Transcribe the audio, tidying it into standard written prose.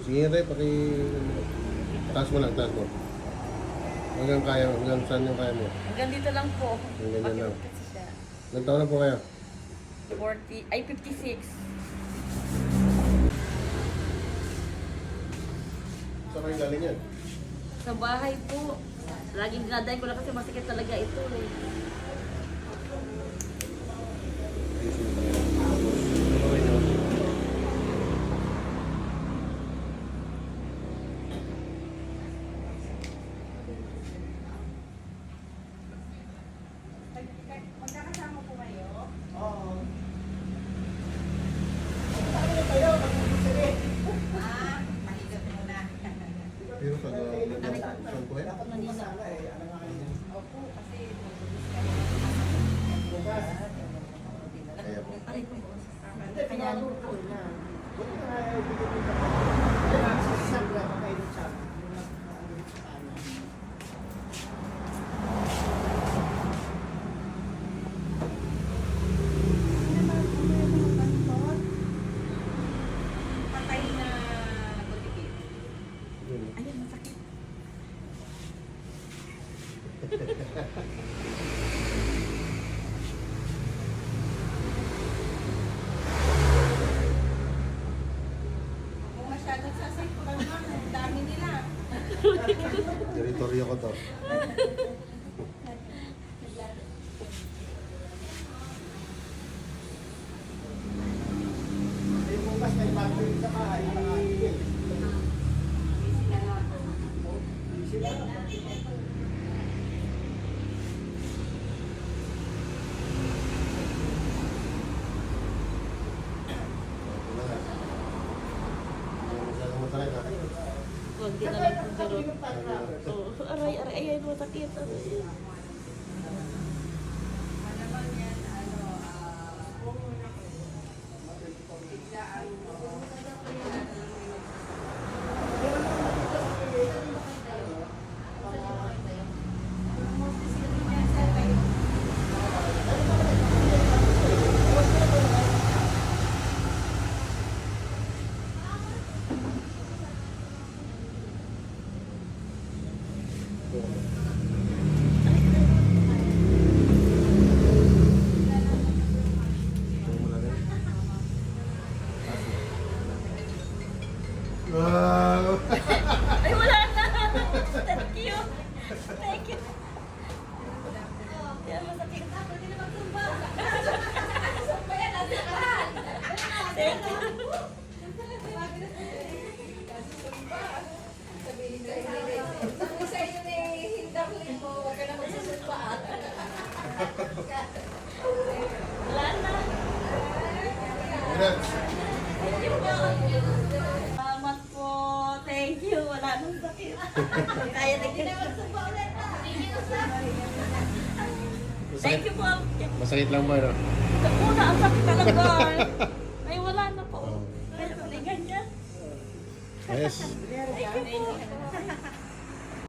Sige rin, taas mo lang, taas mo. Hanggang kaya, hanggang saan yung kaya mo? Hanggang dito lang po. Hanggang dyan lang. Kasi siya. Ilang taon na po kayo? 40, ay 56. Saan kayo galing yan? Sa bahay po. Laging dinadayin ko lang kasi masakit talaga ito eh. Magkakasama po kayo? Oo. Mahigap muna. Pero sa saan po kayo? Dapat mo sana eh. Ano nga yun? Opo, kasi Bukas. Kaya po. Aray po. Hindi, pinalo ko na. Buti na nga yung bigyan mo ka. Kaya sasabla ka kayo sa yung nakaano sa kanan. patay na butikit. Yun. Ayun, masakit. Kung masyadong sasaypulan naman, ang dami nila. Teritoryo ko to. Yung bukas may bago yung sa bahay. Nakakagigil. Sila. Wala nga. Hindi masyadong masakit ha. Kunti na lang po pero. Oh, aray, aray, ayun, masakit. Aray. Malamang yan, biglaan mo. Wow! Ay, wala na! Thank you! Thank you! Kaya masakit. Pwede na magtumba. Sumba yan, nasa kahan. Thank you! Sabi sa inyo ni Hindakli mo, huwag ka na magsusumpa. Wala na! Congrats! Thank you po! Salamat po! Thank you! Wala nang sakit. Kaya na magtumba ulit na. Thank you po! Masakit lang ba, no? Una, ang sakit talaga. Ay, wala na po. Oo. Kaya pala ganyan. Yes. Thank you po.